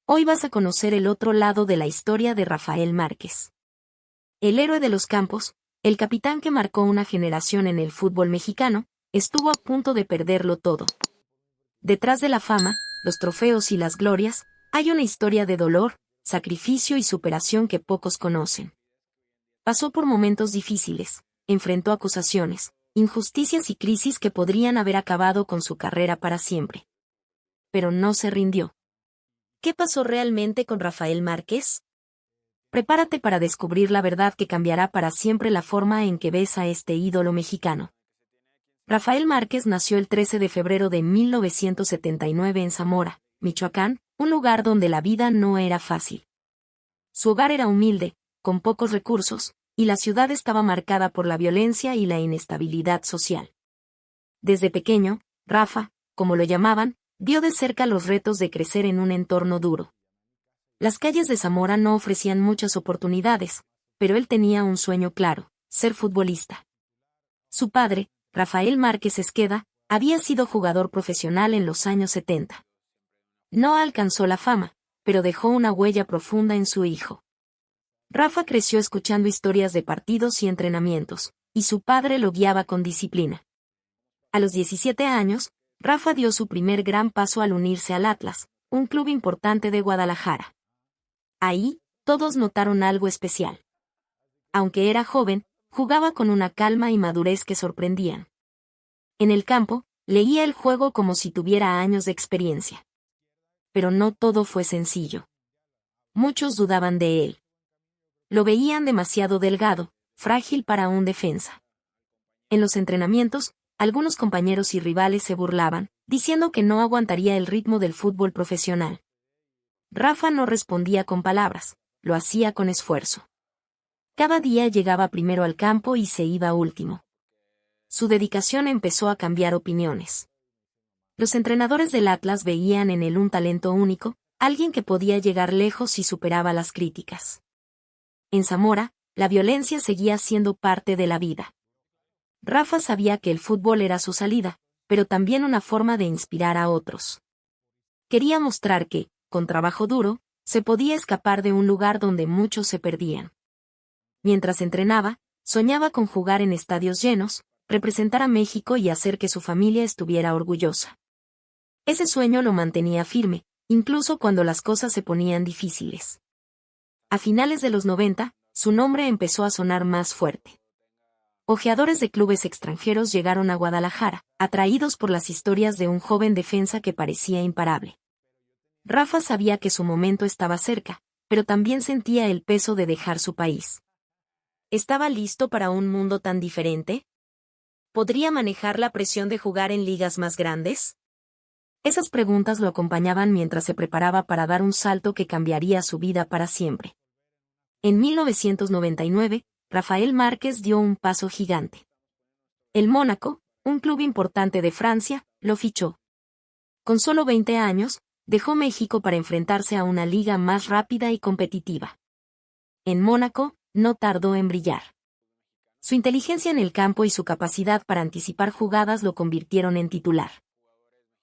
Hoy vas a conocer el otro lado de la historia de Rafael Márquez. El héroe de los campos, el capitán que marcó una generación en el fútbol mexicano, estuvo a punto de perderlo todo. Detrás de la fama, los trofeos y las glorias, hay una historia de dolor, sacrificio y superación que pocos conocen. Pasó por momentos difíciles, enfrentó acusaciones, injusticias y crisis que podrían haber acabado con su carrera para siempre. Pero no se rindió. ¿Qué pasó realmente con Rafael Márquez? Prepárate para descubrir la verdad que cambiará para siempre la forma en que ves a este ídolo mexicano. Rafael Márquez nació el 13 de febrero de 1979 en Zamora, Michoacán, un lugar donde la vida no era fácil. Su hogar era humilde, con pocos recursos, y la ciudad estaba marcada por la violencia y la inestabilidad social. Desde pequeño, Rafa, como lo llamaban, vio de cerca los retos de crecer en un entorno duro. Las calles de Zamora no ofrecían muchas oportunidades, pero él tenía un sueño claro: ser futbolista. Su padre, Rafael Márquez Esqueda, había sido jugador profesional en los años 70. No alcanzó la fama, pero dejó una huella profunda en su hijo. Rafa creció escuchando historias de partidos y entrenamientos, y su padre lo guiaba con disciplina. A los 17 años, Rafa dio su primer gran paso al unirse al Atlas, un club importante de Guadalajara. Ahí, todos notaron algo especial. Aunque era joven, jugaba con una calma y madurez que sorprendían. En el campo, leía el juego como si tuviera años de experiencia. Pero no todo fue sencillo. Muchos dudaban de él. Lo veían demasiado delgado, frágil para un defensa. En los entrenamientos, algunos compañeros y rivales se burlaban, diciendo que no aguantaría el ritmo del fútbol profesional. Rafa no respondía con palabras, lo hacía con esfuerzo. Cada día llegaba primero al campo y se iba último. Su dedicación empezó a cambiar opiniones. Los entrenadores del Atlas veían en él un talento único, alguien que podía llegar lejos y superaba las críticas. En Zamora, la violencia seguía siendo parte de la vida. Rafa sabía que el fútbol era su salida, pero también una forma de inspirar a otros. Quería mostrar que, con trabajo duro, se podía escapar de un lugar donde muchos se perdían. Mientras entrenaba, soñaba con jugar en estadios llenos, representar a México y hacer que su familia estuviera orgullosa. Ese sueño lo mantenía firme, incluso cuando las cosas se ponían difíciles. A finales de los 90, su nombre empezó a sonar más fuerte. Ojeadores de clubes extranjeros llegaron a Guadalajara, atraídos por las historias de un joven defensa que parecía imparable. Rafa sabía que su momento estaba cerca, pero también sentía el peso de dejar su país. ¿Estaba listo para un mundo tan diferente? ¿Podría manejar la presión de jugar en ligas más grandes? Esas preguntas lo acompañaban mientras se preparaba para dar un salto que cambiaría su vida para siempre. En 1999, Rafael Márquez dio un paso gigante. El Mónaco, un club importante de Francia, lo fichó. Con solo 20 años, dejó México para enfrentarse a una liga más rápida y competitiva. En Mónaco, no tardó en brillar. Su inteligencia en el campo y su capacidad para anticipar jugadas lo convirtieron en titular.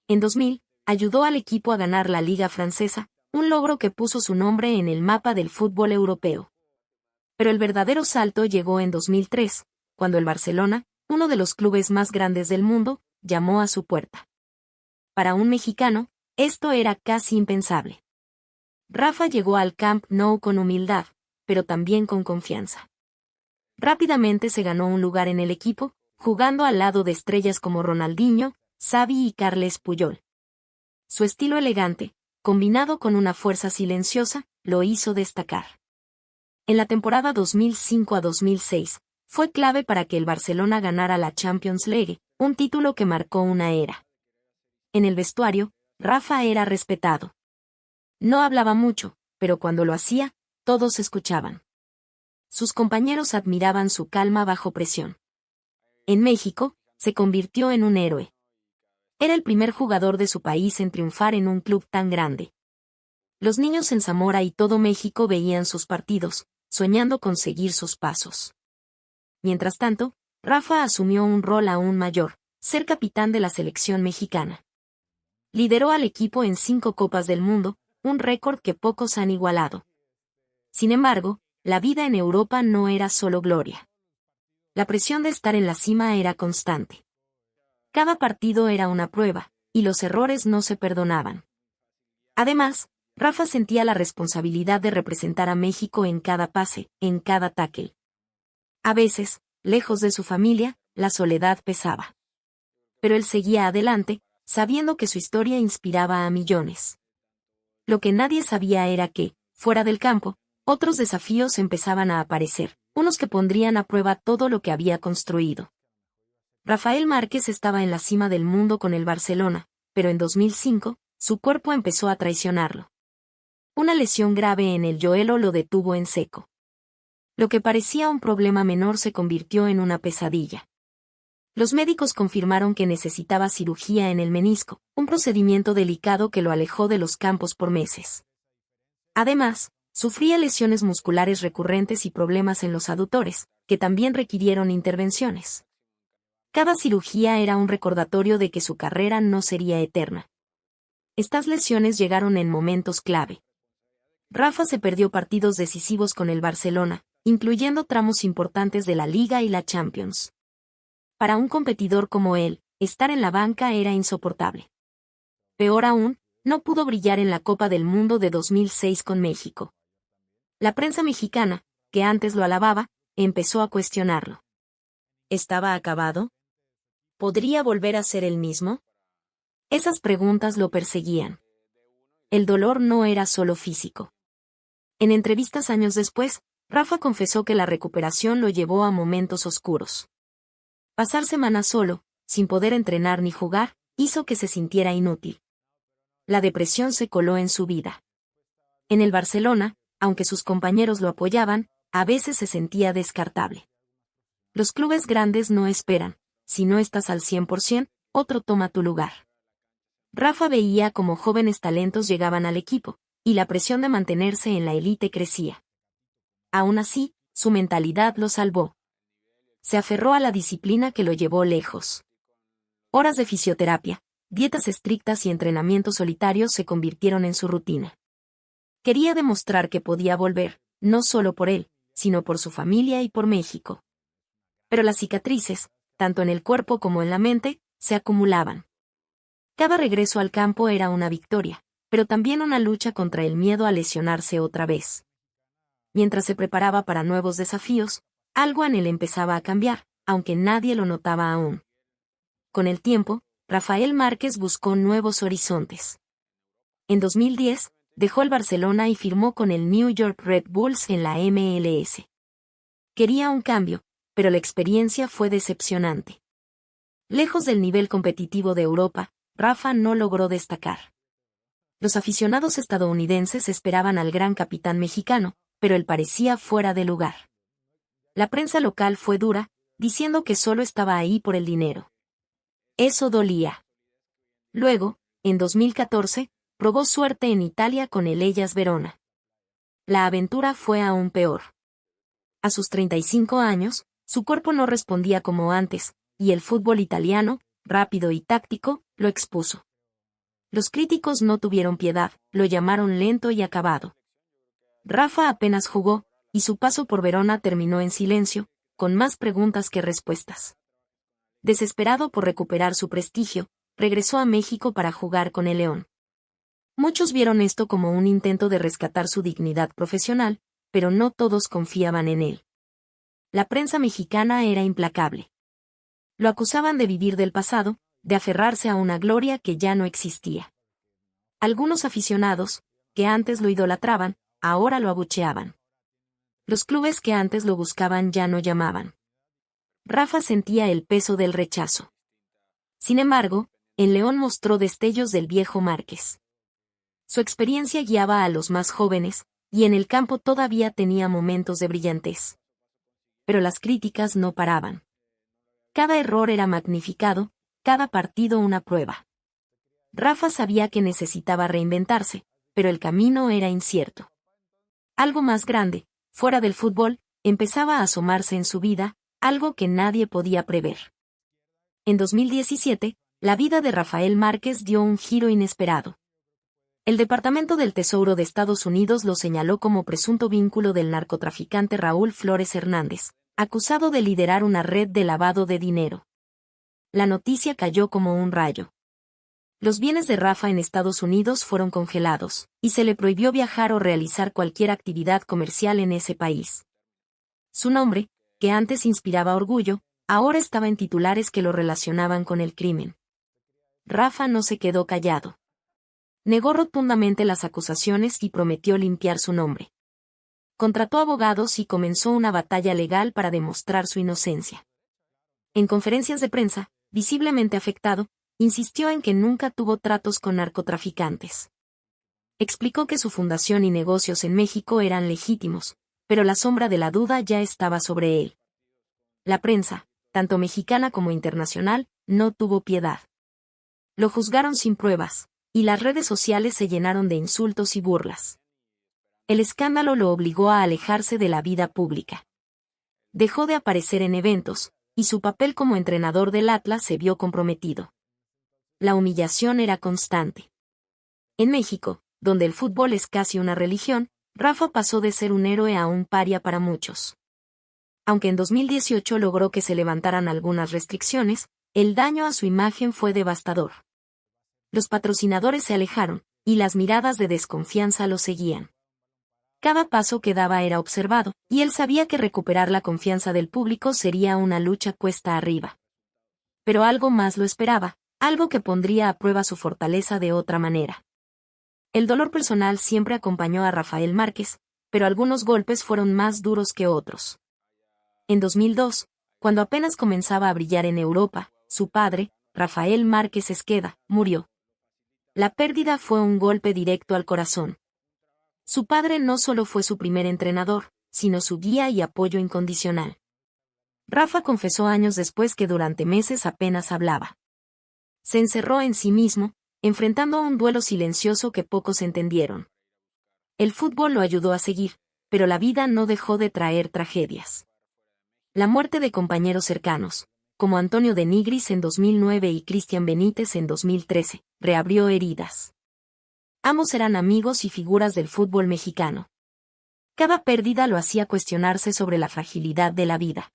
En 2000, ayudó al equipo a ganar la Liga Francesa, un logro que puso su nombre en el mapa del fútbol europeo. Pero el verdadero salto llegó en 2003, cuando el Barcelona, uno de los clubes más grandes del mundo, llamó a su puerta. Para un mexicano, esto era casi impensable. Rafa llegó al Camp Nou con humildad, pero también con confianza. Rápidamente se ganó un lugar en el equipo, jugando al lado de estrellas como Ronaldinho, Xavi y Carles Puyol. Su estilo elegante, combinado con una fuerza silenciosa, lo hizo destacar. En la temporada 2005 a 2006, fue clave para que el Barcelona ganara la Champions League, un título que marcó una era. En el vestuario, Rafa era respetado. No hablaba mucho, pero cuando lo hacía, todos escuchaban. Sus compañeros admiraban su calma bajo presión. En México, se convirtió en un héroe. Era el primer jugador de su país en triunfar en un club tan grande. Los niños en Zamora y todo México veían sus partidos, soñando con seguir sus pasos. Mientras tanto, Rafa asumió un rol aún mayor: ser capitán de la selección mexicana. Lideró al equipo en 5 Copas del Mundo, un récord que pocos han igualado. Sin embargo, la vida en Europa no era solo gloria. La presión de estar en la cima era constante. Cada partido era una prueba, y los errores no se perdonaban. Además, Rafa sentía la responsabilidad de representar a México en cada pase, en cada tackle. A veces, lejos de su familia, la soledad pesaba. Pero él seguía adelante, sabiendo que su historia inspiraba a millones. Lo que nadie sabía era que, fuera del campo, otros desafíos empezaban a aparecer, unos que pondrían a prueba todo lo que había construido. Rafael Márquez estaba en la cima del mundo con el Barcelona, pero en 2005, su cuerpo empezó a traicionarlo. Una lesión grave en el yoelo lo detuvo en seco. Lo que parecía un problema menor se convirtió en una pesadilla. Los médicos confirmaron que necesitaba cirugía en el menisco, un procedimiento delicado que lo alejó de los campos por meses. Además, sufría lesiones musculares recurrentes y problemas en los aductores, que también requirieron intervenciones. Cada cirugía era un recordatorio de que su carrera no sería eterna. Estas lesiones llegaron en momentos clave. Rafa se perdió partidos decisivos con el Barcelona, incluyendo tramos importantes de la Liga y la Champions. Para un competidor como él, estar en la banca era insoportable. Peor aún, no pudo brillar en la Copa del Mundo de 2006 con México. La prensa mexicana, que antes lo alababa, empezó a cuestionarlo. ¿Estaba acabado? ¿Podría volver a ser el mismo? Esas preguntas lo perseguían. El dolor no era solo físico. En entrevistas años después, Rafa confesó que la recuperación lo llevó a momentos oscuros. Pasar semanas solo, sin poder entrenar ni jugar, hizo que se sintiera inútil. La depresión se coló en su vida. En el Barcelona, aunque sus compañeros lo apoyaban, a veces se sentía descartable. Los clubes grandes no esperan, si no estás al 100%, otro toma tu lugar. Rafa veía cómo jóvenes talentos llegaban al equipo, y la presión de mantenerse en la élite crecía. Aún así, su mentalidad lo salvó. Se aferró a la disciplina que lo llevó lejos. Horas de fisioterapia, dietas estrictas y entrenamientos solitarios se convirtieron en su rutina. Quería demostrar que podía volver, no solo por él, sino por su familia y por México. Pero las cicatrices, tanto en el cuerpo como en la mente, se acumulaban. Cada regreso al campo era una victoria, pero también una lucha contra el miedo a lesionarse otra vez. Mientras se preparaba para nuevos desafíos, algo en él empezaba a cambiar, aunque nadie lo notaba aún. Con el tiempo, Rafael Márquez buscó nuevos horizontes. En 2010, dejó el Barcelona y firmó con el New York Red Bulls en la MLS. Quería un cambio, pero la experiencia fue decepcionante. Lejos del nivel competitivo de Europa, Rafa no logró destacar. Los aficionados estadounidenses esperaban al gran capitán mexicano, pero él parecía fuera de lugar. La prensa local fue dura, diciendo que solo estaba ahí por el dinero. Eso dolía. Luego, en 2014, probó suerte en Italia con el Hellas Verona. La aventura fue aún peor. A sus 35 años, su cuerpo no respondía como antes, y el fútbol italiano, rápido y táctico, lo expuso. Los críticos no tuvieron piedad, lo llamaron lento y acabado. Rafa apenas jugó, y su paso por Verona terminó en silencio, con más preguntas que respuestas. Desesperado por recuperar su prestigio, regresó a México para jugar con el León. Muchos vieron esto como un intento de rescatar su dignidad profesional, pero no todos confiaban en él. La prensa mexicana era implacable. Lo acusaban de vivir del pasado, de aferrarse a una gloria que ya no existía. Algunos aficionados, que antes lo idolatraban, ahora lo abucheaban. Los clubes que antes lo buscaban ya no llamaban. Rafa sentía el peso del rechazo. Sin embargo, en León mostró destellos del viejo Márquez. Su experiencia guiaba a los más jóvenes, y en el campo todavía tenía momentos de brillantez. Pero las críticas no paraban. Cada error era magnificado, cada partido una prueba. Rafa sabía que necesitaba reinventarse, pero el camino era incierto. Algo más grande, fuera del fútbol, empezaba a asomarse en su vida, algo que nadie podía prever. En 2017, la vida de Rafael Márquez dio un giro inesperado. El Departamento del Tesoro de Estados Unidos lo señaló como presunto vínculo del narcotraficante Raúl Flores Hernández, acusado de liderar una red de lavado de dinero. La noticia cayó como un rayo. Los bienes de Rafa en Estados Unidos fueron congelados, y se le prohibió viajar o realizar cualquier actividad comercial en ese país. Su nombre, que antes inspiraba orgullo, ahora estaba en titulares que lo relacionaban con el crimen. Rafa no se quedó callado. Negó rotundamente las acusaciones y prometió limpiar su nombre. Contrató abogados y comenzó una batalla legal para demostrar su inocencia. En conferencias de prensa, visiblemente afectado, insistió en que nunca tuvo tratos con narcotraficantes. Explicó que su fundación y negocios en México eran legítimos, pero la sombra de la duda ya estaba sobre él. La prensa, tanto mexicana como internacional, no tuvo piedad. Lo juzgaron sin pruebas, y las redes sociales se llenaron de insultos y burlas. El escándalo lo obligó a alejarse de la vida pública. Dejó de aparecer en eventos, y su papel como entrenador del Atlas se vio comprometido. La humillación era constante. En México, donde el fútbol es casi una religión, Rafa pasó de ser un héroe a un paria para muchos. Aunque en 2018 logró que se levantaran algunas restricciones, el daño a su imagen fue devastador. Los patrocinadores se alejaron, y las miradas de desconfianza lo seguían. Cada paso que daba era observado, y él sabía que recuperar la confianza del público sería una lucha cuesta arriba. Pero algo más lo esperaba, algo que pondría a prueba su fortaleza de otra manera. El dolor personal siempre acompañó a Rafael Márquez, pero algunos golpes fueron más duros que otros. En 2002, cuando apenas comenzaba a brillar en Europa, su padre, Rafael Márquez Esqueda, murió. La pérdida fue un golpe directo al corazón. Su padre no solo fue su primer entrenador, sino su guía y apoyo incondicional. Rafa confesó años después que durante meses apenas hablaba. Se encerró en sí mismo, enfrentando a un duelo silencioso que pocos entendieron. El fútbol lo ayudó a seguir, pero la vida no dejó de traer tragedias. La muerte de compañeros cercanos, como Antonio de Nigris en 2009 y Cristian Benítez en 2013, reabrió heridas. Ambos eran amigos y figuras del fútbol mexicano. Cada pérdida lo hacía cuestionarse sobre la fragilidad de la vida.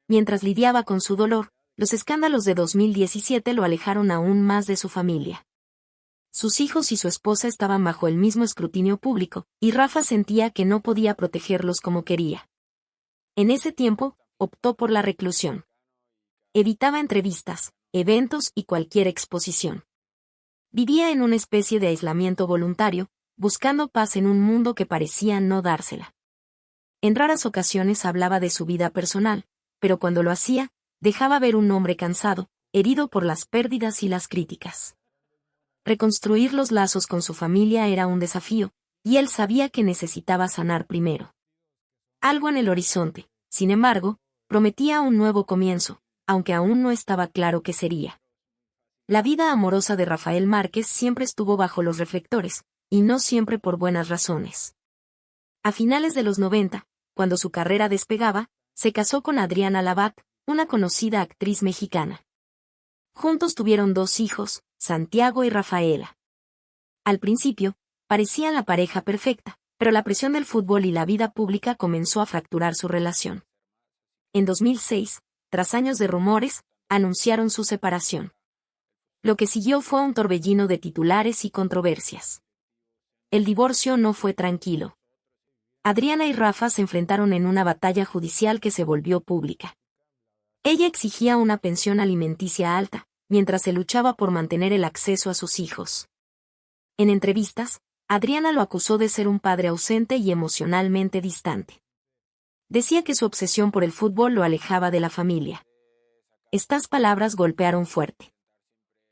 Mientras lidiaba con su dolor, los escándalos de 2017 lo alejaron aún más de su familia. Sus hijos y su esposa estaban bajo el mismo escrutinio público, y Rafa sentía que no podía protegerlos como quería. En ese tiempo, optó por la reclusión. Evitaba entrevistas, eventos y cualquier exposición. Vivía en una especie de aislamiento voluntario, buscando paz en un mundo que parecía no dársela. En raras ocasiones hablaba de su vida personal, pero cuando lo hacía, dejaba ver un hombre cansado, herido por las pérdidas y las críticas. Reconstruir los lazos con su familia era un desafío, y él sabía que necesitaba sanar primero. Algo en el horizonte, sin embargo, prometía un nuevo comienzo, aunque aún no estaba claro qué sería. La vida amorosa de Rafael Márquez siempre estuvo bajo los reflectores, y no siempre por buenas razones. A finales de los 90, cuando su carrera despegaba, se casó con Adriana Labat, una conocida actriz mexicana. Juntos tuvieron 2 hijos, Santiago y Rafaela. Al principio, parecían la pareja perfecta, pero la presión del fútbol y la vida pública comenzó a fracturar su relación. En 2006, tras años de rumores, anunciaron su separación. Lo que siguió fue un torbellino de titulares y controversias. El divorcio no fue tranquilo. Adriana y Rafa se enfrentaron en una batalla judicial que se volvió pública. Ella exigía una pensión alimenticia alta, mientras se luchaba por mantener el acceso a sus hijos. En entrevistas, Adriana lo acusó de ser un padre ausente y emocionalmente distante. Decía que su obsesión por el fútbol lo alejaba de la familia. Estas palabras golpearon fuerte.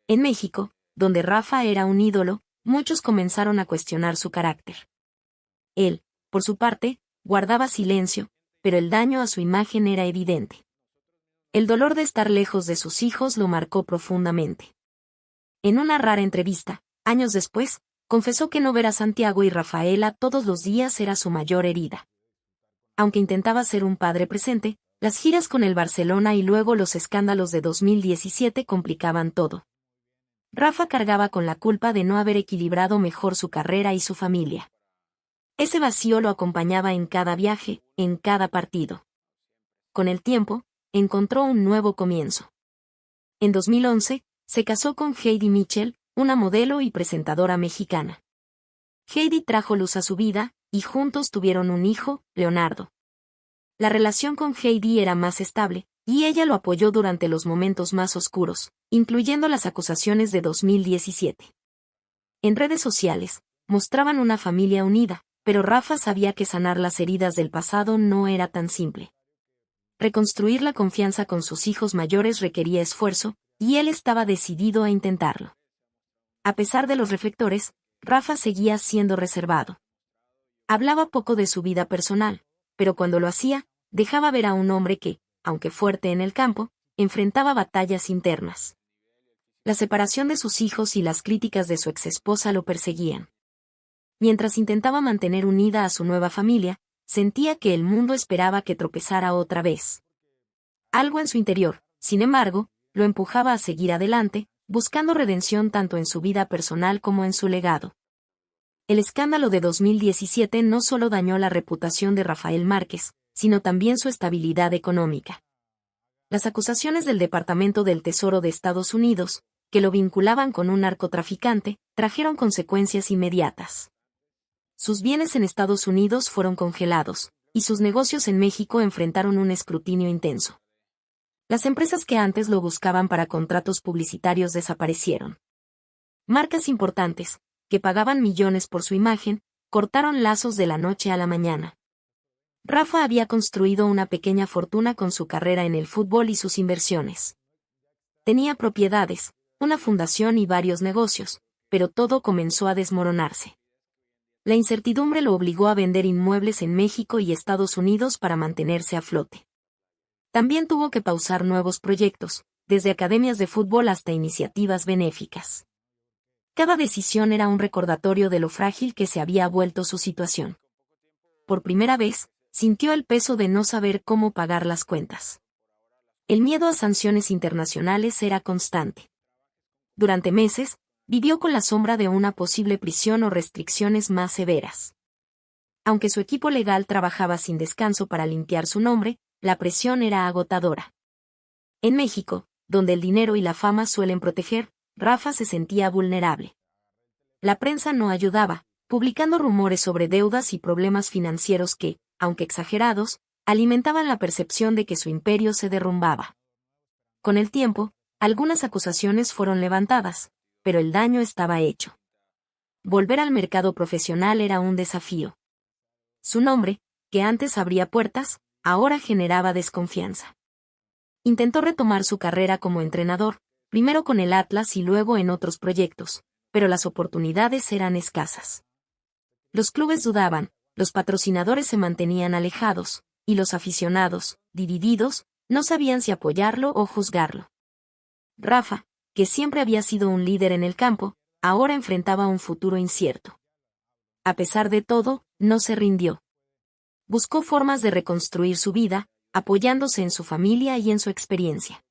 En México, donde Rafa era un ídolo, muchos comenzaron a cuestionar su carácter. Él, por su parte, guardaba silencio, pero el daño a su imagen era evidente. El dolor de estar lejos de sus hijos lo marcó profundamente. En una rara entrevista, años después, confesó que no ver a Santiago y Rafaela todos los días era su mayor herida. Aunque intentaba ser un padre presente, las giras con el Barcelona y luego los escándalos de 2017 complicaban todo. Rafa cargaba con la culpa de no haber equilibrado mejor su carrera y su familia. Ese vacío lo acompañaba en cada viaje, en cada partido. Con el tiempo, encontró un nuevo comienzo. En 2011, se casó con Heidi Mitchell, una modelo y presentadora mexicana. Heidi trajo luz a su vida, y juntos tuvieron un hijo, Leonardo. La relación con Heidi era más estable, y ella lo apoyó durante los momentos más oscuros, incluyendo las acusaciones de 2017. En redes sociales, mostraban una familia unida, pero Rafa sabía que sanar las heridas del pasado no era tan simple. Reconstruir la confianza con sus hijos mayores requería esfuerzo, y él estaba decidido a intentarlo. A pesar de los reflectores, Rafa seguía siendo reservado. Hablaba poco de su vida personal, pero cuando lo hacía, dejaba ver a un hombre que, aunque fuerte en el campo, enfrentaba batallas internas. La separación de sus hijos y las críticas de su exesposa lo perseguían. Mientras intentaba mantener unida a su nueva familia, sentía que el mundo esperaba que tropezara otra vez. Algo en su interior, sin embargo, lo empujaba a seguir adelante, buscando redención tanto en su vida personal como en su legado. El escándalo de 2017 no solo dañó la reputación de Rafael Márquez, sino también su estabilidad económica. Las acusaciones del Departamento del Tesoro de Estados Unidos, que lo vinculaban con un narcotraficante, trajeron consecuencias inmediatas. Sus bienes en Estados Unidos fueron congelados, y sus negocios en México enfrentaron un escrutinio intenso. Las empresas que antes lo buscaban para contratos publicitarios desaparecieron. Marcas importantes, que pagaban millones por su imagen, cortaron lazos de la noche a la mañana. Rafa había construido una pequeña fortuna con su carrera en el fútbol y sus inversiones. Tenía propiedades, una fundación y varios negocios, pero todo comenzó a desmoronarse. La incertidumbre lo obligó a vender inmuebles en México y Estados Unidos para mantenerse a flote. También tuvo que pausar nuevos proyectos, desde academias de fútbol hasta iniciativas benéficas. Cada decisión era un recordatorio de lo frágil que se había vuelto su situación. Por primera vez, sintió el peso de no saber cómo pagar las cuentas. El miedo a sanciones internacionales era constante. Durante meses, vivió con la sombra de una posible prisión o restricciones más severas. Aunque su equipo legal trabajaba sin descanso para limpiar su nombre, la presión era agotadora. En México, donde el dinero y la fama suelen proteger, Rafa se sentía vulnerable. La prensa no ayudaba, publicando rumores sobre deudas y problemas financieros que, aunque exagerados, alimentaban la percepción de que su imperio se derrumbaba. Con el tiempo, algunas acusaciones fueron levantadas, pero el daño estaba hecho. Volver al mercado profesional era un desafío. Su nombre, que antes abría puertas, ahora generaba desconfianza. Intentó retomar su carrera como entrenador, primero con el Atlas y luego en otros proyectos, pero las oportunidades eran escasas. Los clubes dudaban, los patrocinadores se mantenían alejados, y los aficionados, divididos, no sabían si apoyarlo o juzgarlo. Rafa, que siempre había sido un líder en el campo, ahora enfrentaba un futuro incierto. A pesar de todo, no se rindió. Buscó formas de reconstruir su vida, apoyándose en su familia y en su experiencia.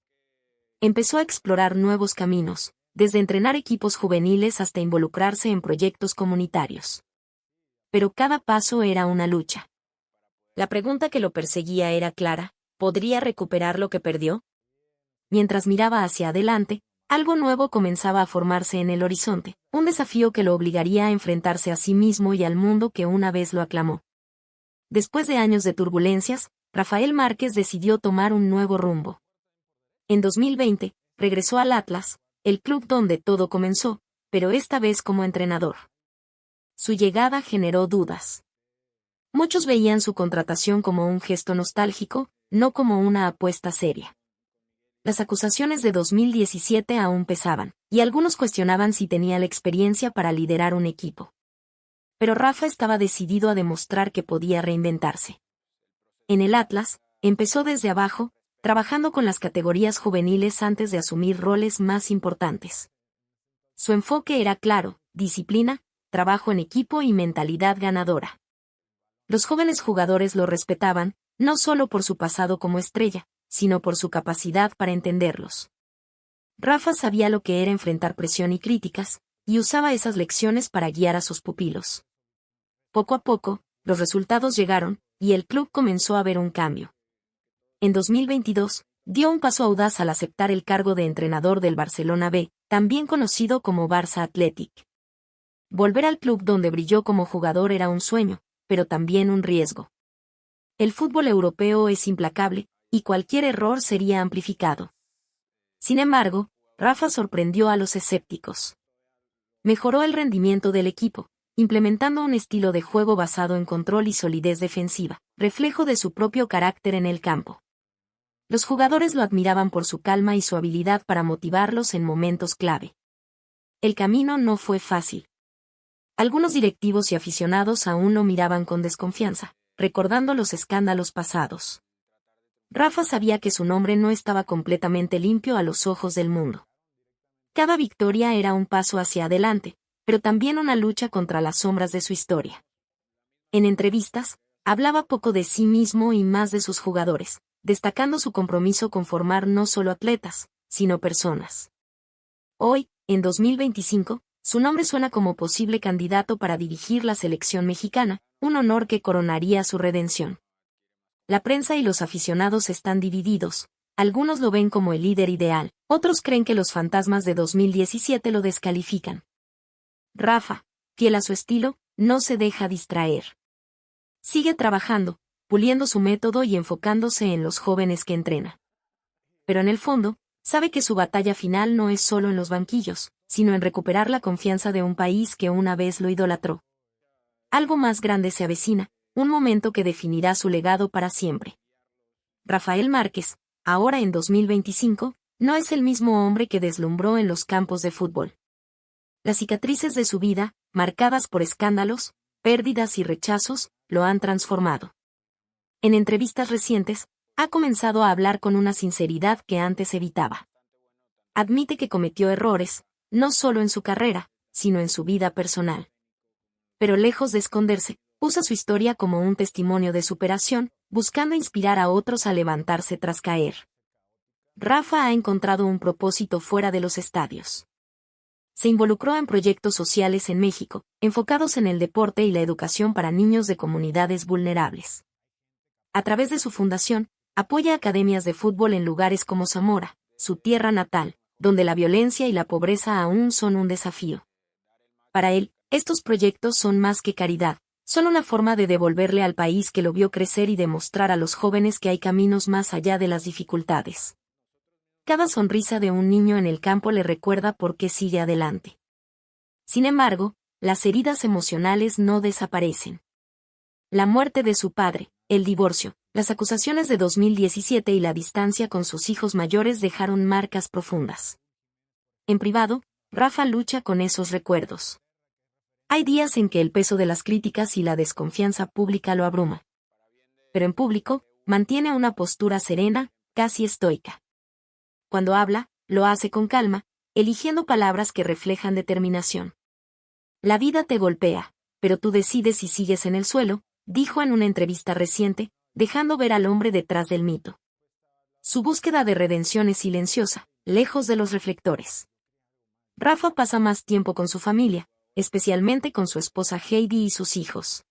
Empezó a explorar nuevos caminos, desde entrenar equipos juveniles hasta involucrarse en proyectos comunitarios. Pero cada paso era una lucha. La pregunta que lo perseguía era clara: ¿podría recuperar lo que perdió? Mientras miraba hacia adelante, algo nuevo comenzaba a formarse en el horizonte, un desafío que lo obligaría a enfrentarse a sí mismo y al mundo que una vez lo aclamó. Después de años de turbulencias, Rafael Márquez decidió tomar un nuevo rumbo. En 2020, regresó al Atlas, el club donde todo comenzó, pero esta vez como entrenador. Su llegada generó dudas. Muchos veían su contratación como un gesto nostálgico, no como una apuesta seria. Las acusaciones de 2017 aún pesaban, y algunos cuestionaban si tenía la experiencia para liderar un equipo. Pero Rafa estaba decidido a demostrar que podía reinventarse. En el Atlas, empezó desde abajo, trabajando con las categorías juveniles antes de asumir roles más importantes. Su enfoque era claro: disciplina, trabajo en equipo y mentalidad ganadora. Los jóvenes jugadores lo respetaban, no solo por su pasado como estrella, sino por su capacidad para entenderlos. Rafa sabía lo que era enfrentar presión y críticas, y usaba esas lecciones para guiar a sus pupilos. Poco a poco, los resultados llegaron, y el club comenzó a ver un cambio. En 2022, dio un paso audaz al aceptar el cargo de entrenador del Barcelona B, también conocido como Barça Athletic. Volver al club donde brilló como jugador era un sueño, pero también un riesgo. El fútbol europeo es implacable, y cualquier error sería amplificado. Sin embargo, Rafa sorprendió a los escépticos. Mejoró el rendimiento del equipo, implementando un estilo de juego basado en control y solidez defensiva, reflejo de su propio carácter en el campo. Los jugadores lo admiraban por su calma y su habilidad para motivarlos en momentos clave. El camino no fue fácil. Algunos directivos y aficionados aún lo miraban con desconfianza, recordando los escándalos pasados. Rafa sabía que su nombre no estaba completamente limpio a los ojos del mundo. Cada victoria era un paso hacia adelante, pero también una lucha contra las sombras de su historia. En entrevistas, hablaba poco de sí mismo y más de sus jugadores, destacando su compromiso con formar no solo atletas, sino personas. Hoy, en 2025, su nombre suena como posible candidato para dirigir la selección mexicana, un honor que coronaría su redención. La prensa y los aficionados están divididos, algunos lo ven como el líder ideal, otros creen que los fantasmas de 2017 lo descalifican. Rafa, fiel a su estilo, no se deja distraer. Sigue trabajando, puliendo su método y enfocándose en los jóvenes que entrena. Pero en el fondo, sabe que su batalla final no es solo en los banquillos, sino en recuperar la confianza de un país que una vez lo idolatró. Algo más grande se avecina, un momento que definirá su legado para siempre. Rafael Márquez, ahora en 2025, no es el mismo hombre que deslumbró en los campos de fútbol. Las cicatrices de su vida, marcadas por escándalos, pérdidas y rechazos, lo han transformado. En entrevistas recientes, ha comenzado a hablar con una sinceridad que antes evitaba. Admite que cometió errores, no solo en su carrera, sino en su vida personal. Pero lejos de esconderse, usa su historia como un testimonio de superación, buscando inspirar a otros a levantarse tras caer. Rafa ha encontrado un propósito fuera de los estadios. Se involucró en proyectos sociales en México, enfocados en el deporte y la educación para niños de comunidades vulnerables. A través de su fundación, apoya academias de fútbol en lugares como Zamora, su tierra natal, donde la violencia y la pobreza aún son un desafío. Para él, estos proyectos son más que caridad, son una forma de devolverle al país que lo vio crecer y demostrar a los jóvenes que hay caminos más allá de las dificultades. Cada sonrisa de un niño en el campo le recuerda por qué sigue adelante. Sin embargo, las heridas emocionales no desaparecen. La muerte de su padre, el divorcio, las acusaciones de 2017 y la distancia con sus hijos mayores dejaron marcas profundas. En privado, Rafa lucha con esos recuerdos. Hay días en que el peso de las críticas y la desconfianza pública lo abruma. Pero en público, mantiene una postura serena, casi estoica. Cuando habla, lo hace con calma, eligiendo palabras que reflejan determinación. La vida te golpea, pero tú decides si sigues en el suelo, dijo en una entrevista reciente, dejando ver al hombre detrás del mito. Su búsqueda de redención es silenciosa, lejos de los reflectores. Rafa pasa más tiempo con su familia, especialmente con su esposa Heidi y sus hijos.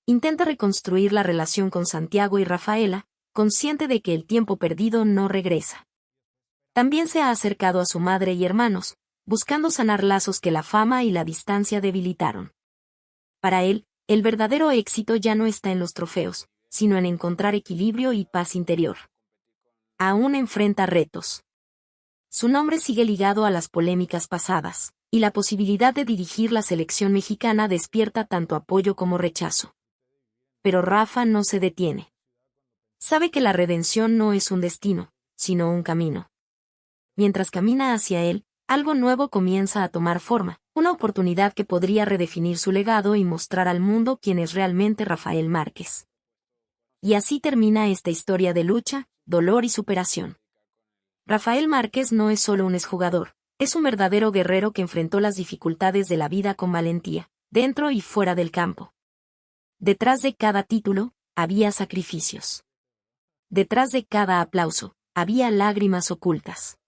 Intenta reconstruir la relación con Santiago y Rafaela, consciente de que el tiempo perdido no regresa. También se ha acercado a su madre y hermanos, buscando sanar lazos que la fama y la distancia debilitaron. Para él, el verdadero éxito ya no está en los trofeos, sino en encontrar equilibrio y paz interior. Aún enfrenta retos. Su nombre sigue ligado a las polémicas pasadas, y la posibilidad de dirigir la selección mexicana despierta tanto apoyo como rechazo. Pero Rafa no se detiene. Sabe que la redención no es un destino, sino un camino. Mientras camina hacia él, algo nuevo comienza a tomar forma, una oportunidad que podría redefinir su legado y mostrar al mundo quién es realmente Rafael Márquez. Y así termina esta historia de lucha, dolor y superación. Rafael Márquez no es solo un exjugador, es un verdadero guerrero que enfrentó las dificultades de la vida con valentía, dentro y fuera del campo. Detrás de cada título, había sacrificios. Detrás de cada aplauso, había lágrimas ocultas.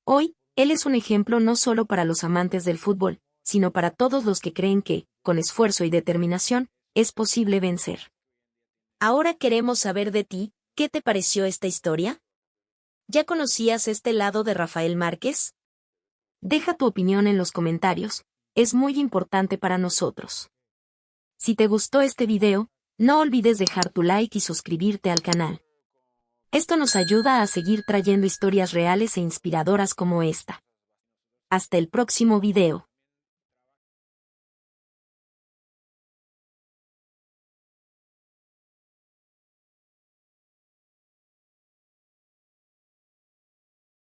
Hoy, él es un ejemplo no solo para los amantes del fútbol, sino para todos los que creen que, con esfuerzo y determinación, es posible vencer. Ahora queremos saber de ti, ¿qué te pareció esta historia? ¿Ya conocías este lado de Rafael Márquez? Deja tu opinión en los comentarios, es muy importante para nosotros. Si te gustó este video, no olvides dejar tu like y suscribirte al canal. Esto nos ayuda a seguir trayendo historias reales e inspiradoras como esta. Hasta el próximo video.